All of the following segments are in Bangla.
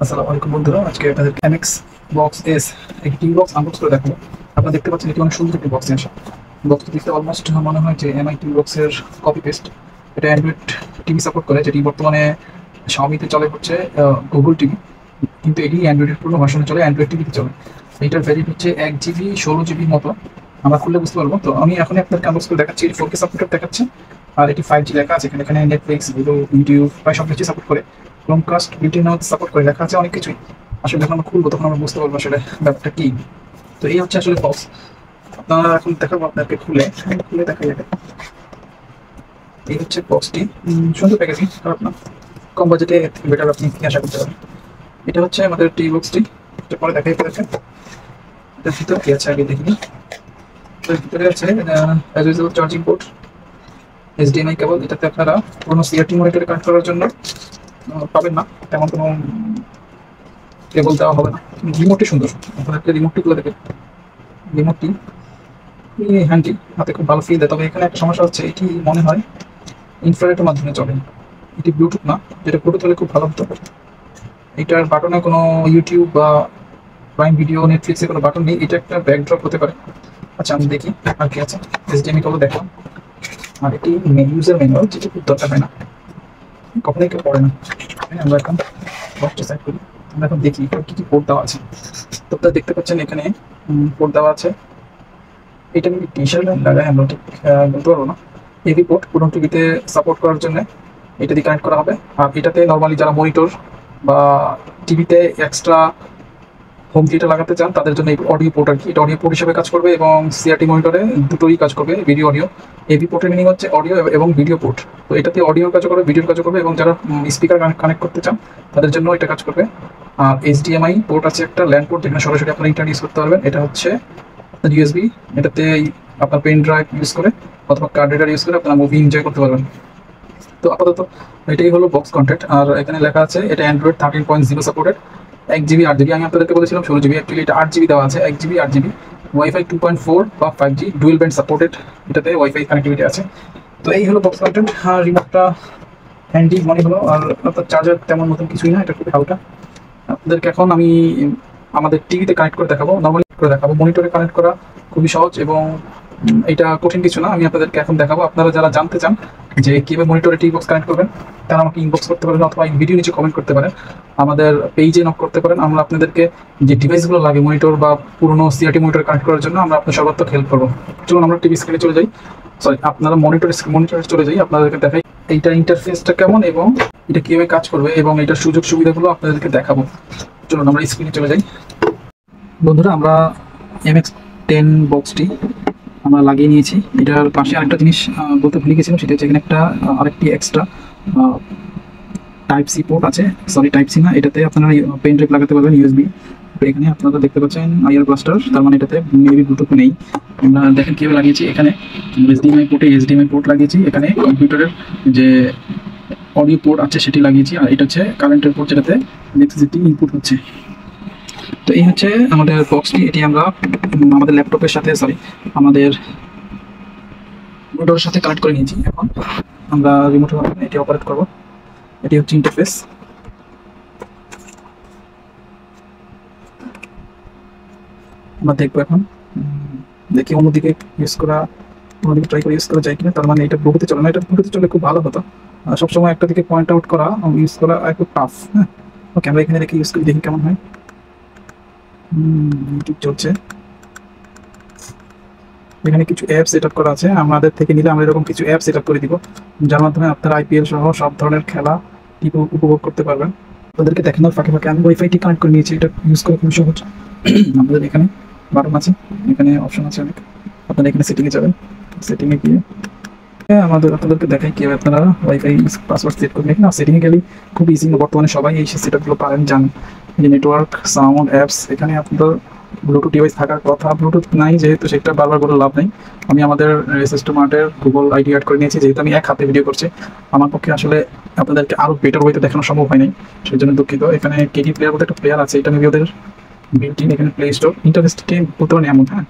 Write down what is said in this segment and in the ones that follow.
আসসালামু আলাইকুম বন্ধুরা, আজকে আপনাদের এমএক্স বক্স এস একটি টিভি বক্স আনবক্স করে দেখাবো। আপনারা দেখতে পাচ্ছেন এটি অনেক সুন্দর একটি বক্স আসে। বক্সটি দেখতে অলমোস্ট মনে হয় যে এমআই টিভি বক্সের কপি পেস্ট। এটা অ্যান্ড্রয়েড টিভি সাপোর্ট করে, যেটি বর্তমানে শাওমিতে চলে হচ্ছে গুগল টিভি, কিন্তু এটি অ্যান্ড্রয়েডের পুরো ভার্সনে চলে, অ্যান্ড্রয়েড টিভিতে চলে। এইটার ভ্যারিয়েন্ট হচ্ছে 1 GB 16 GB মতো। আমরা খুললে বুঝতে পারবো। তো আমি এখন আপনাকে আনবক্স করে দেখাচ্ছি। 4K সাপোর্টেড দেখাচ্ছে, আর এটি 5G লেখা আছে। এখানে এখানে নেটফ্লিক্স, ভিডিও, ইউটিউব প্রায় সব কিছু সাপোর্ট করে। ক্রোমকাস্ট, বিল্ট-ইন সাপোর্ট করে লেখা আছে অনেক কিছুই। আসলে যখন আমরা খুলবো তখন আমরা বুঝতে পারবো আসলে ব্যাপারটা কি। তো এই হচ্ছে আসলে বক্স। আপনারা এখন দেখাবো আপনাকে খুলে খুলে দেখা যাবে। এই হচ্ছে বক্সটি, সুন্দর প্যাকেজিং, খারাপ না। কম বাজেটে এর থেকে বেটার আপনি কি আশা করতে পারেন। এটা হচ্ছে আমাদের টি বক্সটি। এটা পরে দেখাই আপনাদেরকে। এটার ভিতরে কি আছে আগে দেখিনি। এটার ভিতরে আছে as usual charging port, HDMI কেবল। এটাতে আপনারা কোনো সিআরটি মনিটরে কানেক্ট করার জন্য পাবেন না, তেমন কোনো কেবল দেওয়া হবে না। রিমোটটি সুন্দর, আপনাদেরকে রিমোটটি খুলে দেবে। রিমোটটি হ্যান্ডি, হাতে খুব ভালো ফিল দেয়। তবে এখানে একটা সমস্যা হচ্ছে, এটি মনে হয় ইনফ্রারেডের মাধ্যমে চলে। এটি ব্লুটুথ না, যেটা ব্লুটুথ হলে খুব ভালো হতো। এটার বাটনে কোনো ইউটিউব বা প্রাইম ভিডিও, নেটফ্লিক্সে কোনো বাটন নেই। এটা একটা ব্যাকড্রপ হতে পারে। আচ্ছা, আমি দেখি আর কি আছে। HDMI কেবল দেখলাম, আর এটি ইউজার ম্যানুয়াল, যেটা খুব দরকার হয় না, কখনোই কেউ পড়ে না। আমরা এখন বক্সটা সাইড করি। আমরা এখন দেখি কি কি পোর্ট দেওয়া আছে। তো আপনারা দেখতে পাচ্ছেন এখানে পোর্ট দেওয়া আছে। এটা আমি টি-শার্ট লাগাই, আমরা ঠিক বলতে পারবো না। এভি পোর্ট পুরনো টিভিতে সাপোর্ট করার জন্য এটা দিয়ে কানেক্ট করা হবে। আর এটাতে নর্মালি যারা মনিটর বা টিভিতে এক্সট্রা হোম থিয়েটার লাগাতে চান তাদের জন্য এই অডিও পোর্ট আর কি। এটা অডিও পোর্ট হিসেবে কাজ করবে এবং সিআরটি মনিটরে দুটোই কাজ করবে, ভিডিও অডিও। এভি পোর্টের মিনিং হচ্ছে অডিও এবং ভিডিও পোর্ট। তো এটাতে অডিওর কাজ করবে, ভিডিওর কাজ করবে, এবং যারা স্পিকার কানেক্ট করতে চান তাদের জন্য এটা কাজ করবে। আর HDMI পোর্ট আছে একটা, ল্যান্ড পোর্ট, যেখানে সরাসরি আপনারা ইন্টারনেট ইউজ করতে পারবেন। এটা হচ্ছে আপনার USB। এটাতে আপনার পেন ড্রাইভ ইউজ করে অথবা কার্ড রিডার ইউজ করে আপনারা মুভি এনজয় করতে পারবেন। তো আপাতত এটাই হলো বক্স কন্টেন্ট। আর এখানে লেখা আছে এটা অ্যান্ড্রয়েড 13.0 সাপোর্টেড, 1 GB 8 GB। আমি আপনাদেরকে বলেছিলাম 16 GB, অ্যাকচুয়ালি এটা 8 GB দেওয়া আছে। 1 GB 8 GB, ওয়াইফাই 2.4 বা 5G ডুয়েল ব্যান্ড সাপোর্টেড। এটাতে ওয়াইফাই কানেক্টিভিটি আছে। তো এই হলো বক্স কন্টেন্ট। আর রিমোটটা হ্যান্ডি মনে হলো। আর আপনার চার্জার তেমন মতন কিছুই না, এটা খুবই হালকা। আপনাদেরকে এখন আমি আমাদের টিভিতে কানেক্ট করে দেখাবো, নর্মালি করে দেখাবো। মনিটরে কানেক্ট করা খুবই সহজ এবং এটা কঠিন কিছু না। আমি আপনাদেরকে এখন দেখাবো। আপনারা যারা জানতে চান যে কীভাবে মনিটরে টিভি বক্স কানেক্ট করবেন, তারা আমাকে ইনবক্স করতে পারেন অথবা ভিডিও নিচে কমেন্ট করতে পারেন, আমাদের পেজে নক করতে পারেন। আমরা আপনাদেরকে যে ডিভাইসগুলো লাগে মনিটর বা পুরোনো সিআরটি মনিটর কানেক্ট করার জন্য আমরা আপনার সর্বাত্মক হেল্প করবো। চলুন আমরা টিভি স্ক্রিনে চলে যাই। সরি, আপনারা মনিটরে চলে যাই, আপনাদেরকে দেখাই এইটার ইন্টারফেসটা কেমন এবং এটা কীভাবে কাজ করবে এবং এটার সুযোগ সুবিধাগুলো আপনাদেরকে দেখাবো। চলুন আমরা স্ক্রিনে চলে যাই। বন্ধুরা, আমরা MX10 বক্সটি আমরা লাগিয়ে নিয়েছি। এটার পাশে আরেকটা জিনিস বলতে ভুলে গেছিলাম, সেটা হচ্ছে এখানে একটা আরেকটি এক্সট্রা টাইপ সি পোর্ট আছে। সরি, টাইপ সি না, এটাতে আপনারা পেন ড্রাইভ লাগাতে পারবেন, USB। এখানে আপনারা দেখতে পাচ্ছেন আইআর ব্লাস্টার, তার মানে এটাতে মেবি ব্লুটুথ নেই। আমরা দেখেন কীভাবে লাগিয়েছি। এখানে HDMI পোর্ট লাগিয়েছি। এখানে কম্পিউটারের যে অডিও পোর্ট আছে সেটি লাগিয়েছি। আর এটা হচ্ছে কারেন্টের পোর্ট, যেটাতে ইলেকট্রিসিটি ইনপুট হচ্ছে। তো এই হচ্ছে আমাদের বক্সটি। এটি আমরা আমাদের ল্যাপটপের সাথে, সরি, আমাদের মনিটরের সাথে কানেক্ট করে নিয়েছি। এখন আমরা রিমোটের মাধ্যমে এটি অপারেট করব। এটি হচ্ছে ইন্টারফেস। আমরা দেখবো এখন, দেখি অন্যদিকে ইউজ করা, অন্যদিকে ট্রাই করে ইউজ করা যায় কিনা। তার মানে এটা ব্লুটুথে চলে না, এটা ব্লুটুথে চলে খুব ভালো হতো। সবসময় একটা দিকে পয়েন্ট আউট করা ইউজ করা একটু টাফ। হ্যাঁ, ওকে, আমরা এখানে রেখে ইউজ করে দেখি কেমন হয়। ইউটিউব চলছে, এখানে কিছু অ্যাপ সেট আপ করা আছে। আমাদের থেকে নিলে আমরা এরকম কিছু অ্যাপ সেট আপ করে দিব, যার মাধ্যমে আপনারা IPL সহ সব ধরনের খেলা উপভোগ করতে পারবেন। আপনাদেরকে দেখানোর ফাঁকে ফাঁকে আমি ওয়াইফাইটি কানেক্ট করে নিয়েছি। এটা ইউজ করা খুব সহজ। আমাদের এখানে বাটন আছে, এখানে অপশন আছে অনেক। আপনারা এখানে সেটিংয়ে যাবেন, সেটিংয়ে গিয়ে আপনাদেরকে দেখাই কীভাবে আপনারা ওয়াইফাই পাসওয়ার্ড সেট করবেন। এখানে সেটিংয়ে গেলেই খুব ইজি। বর্তমানে সবাই এই সেট আপগুলো পারেন, জানেন। যে নেটওয়ার্ক, সাউন্ড, অ্যাপস, এখানে আপনাদের ব্লুটুথ ডিভাইস থাকার কথা। ব্লুটুথ নাই যেহেতু, সেটা বারবার বলে লাভ নেই। আমি আমাদের সিস্টেমার্টের গুগল আইডি অ্যাড করে নিয়েছি, যেহেতু আমি এক হাতে ভিডিও করছি। আমার পক্ষে আসলে আপনাদেরকে আরও বেটার ওয়েতে দেখানো সম্ভব হয় নাই, সেই জন্য দুঃখিত। এখানে কেডি প্লেয়ার বলতে একটা প্লেয়ার আছে, এটা মেবি ওদের বিল্ট-ইন। এখানে প্লে স্টোর ইন্টারফেসটি বলতে পারেন এমন। হ্যাঁ,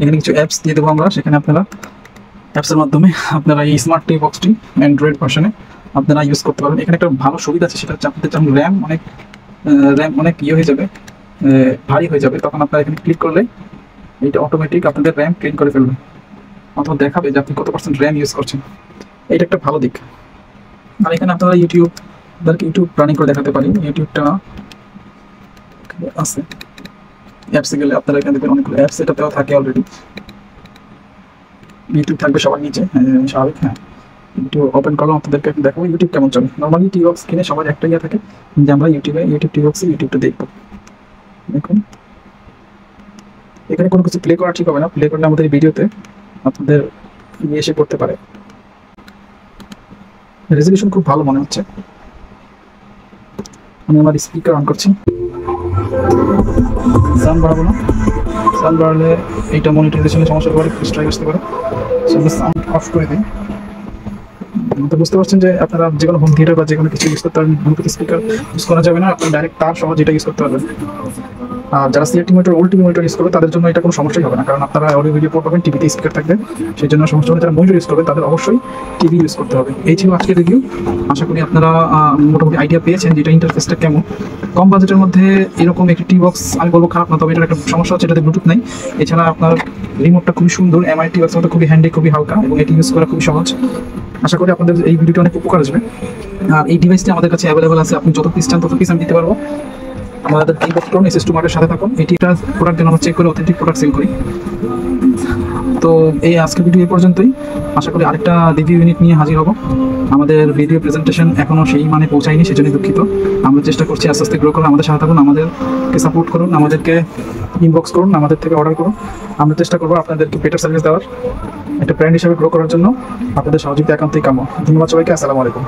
এখানে কিছু অ্যাপস দিয়ে দেবো আমরা, সেখানে আপনারা অ্যাপসের মাধ্যমে আপনারা এই স্মার্ট টিভি বক্সটি অ্যান্ড্রয়েড ভার্সনে আপনারা ইউজ করতে পারবেন। এখানে একটা ভালো সুবিধা আছে, সেটা হচ্ছে আপনাদের যেমন র্যাম অনেক র্যাম অনেক হয়ে যাবে, ভারী হয়ে যাবে, তখন আপনারা এখানে ক্লিক করলে এটা অটোমেটিক আপনাদের র্যাম ক্লিন করে ফেলবে, অথবা দেখাবে যে আপনি কত পার্সেন্ট র্যাম ইউজ করছেন। এটা একটা ভালো দিক। আর এখানে আপনারা ইউটিউব রানিং করে দেখাতে পারি। ইউটিউবটা আছে, অ্যাপসে গেলে আপনারা এখানে দেখবেন অনেকগুলো অ্যাপস এটা দেওয়া থাকে অলরেডি। ইউটিউব থাকবে সবার নিচে, স্বাভাবিক। হ্যাঁ, ইউটিউব ওপেন করলাম, আপনাদেরকে দেখাবো ইউটিউব কেমন চলে। নর্মালি টিবক্স কিনে সবার একটা ইয়ে থাকে যে আমরা ইউটিউব টিবক্সে ইউটিউবটা দেখবো। দেখুন এখানে কোনো কিছু প্লে করা ঠিক হবে না, প্লে করলে আমাদের এই ভিডিওতে আপনাদের এসে পড়তে পারে। রেজলিউশন খুব ভালো মনে হচ্ছে। আমি আমার স্পিকার অন করছি, সাউন্ড বাড়াবো না, সাউন্ড বাড়ালে এইটা মনিটরাইজেশনের সমস্যা করে, স্ট্রাইক আসতে পারে। সাউন্ড অফ করে দিই। তো বুঝতে পারছেন যে আপনারা যে কোনো হোম থিয়েটার বা যে কোনো কিছু ইউজ করতে পারবেন, ব্লুটুথ স্পিকার ইউজ করা যাবে না, আপনি ডাইরেক্ট তার সহ যেটা ইউজ করতে পারবেন। আর যারা CRT monitor, old TV monitor use করবে তাদের জন্য এটা কোনো সমস্যাই হবে না, কারণ আপনারা অডিও ভিডিও পোর্ট পাবেন, টিভিতে স্পিকার থাকবে, সেই জন্য সমস্যা হবে। যারা মনিটর ইউজ করবে তাদের অবশ্যই টিভি ইউজ করতে হবে। এই ছিল আজকের রিভিউ। আশা করি আপনারা মোটামুটি আইডিয়া পেয়েছেন যে এটা ইন্টারফেসটা কেমন। কম বাজেটের মধ্যে এরকম একটি টি বক্স আমি বলবো খারাপ না, তবে এটার একটা সমস্যা হচ্ছে এটাতে ব্লুটুথ নেই। এছাড়া আপনার রিমোটটা খুবই সুন্দর, এমআই টি বক্স মতো খুবই হ্যান্ডি, খুবই হালকা, এবং এটি ইউজ করা খুবই সহজ। আশা করি আপনাদের এই ভিডিওটা অনেক উপকার আসবে। আর এই ডিভাইসটি আমাদের কাছে অ্যাভেলেবল আছে, আপনি যত পিস চান তত পিস আমি দিতে পারবো। আমাদের ইনবক্স করুন, SS2 মার্টের সাথে থাকুন। এটিটা প্রোডাক্ট যেন আমরা চেক করে অথেন্টিক প্রোডাক্ট সেল করি। তো এই আজকের ভিডিও এই পর্যন্তই। আশা করি আরেকটা রিভিউ ইউনিট নিয়ে হাজির হব। আমাদের ভিডিও প্রেজেন্টেশন এখনও সেই মানে পৌঁছায়নি, সেজন্য দুঃখিত। আমরা চেষ্টা করছি আস্তে আস্তে গ্রো করুন। আমাদের সাথে থাকুন, আমাদেরকে সাপোর্ট করুন, আমাদেরকে ইনবক্স করুন, আমাদের থেকে অর্ডার করুন। আমরা চেষ্টা করবো আপনাদেরকে বেটার সার্ভিস দেওয়ার, একটা ব্র্যান্ড হিসেবে গ্রো করার জন্য আপনাদের সহযোগিতা একান্তই কাম্য। ধন্যবাদ সবাইকে। আসসালামু আলাইকুম।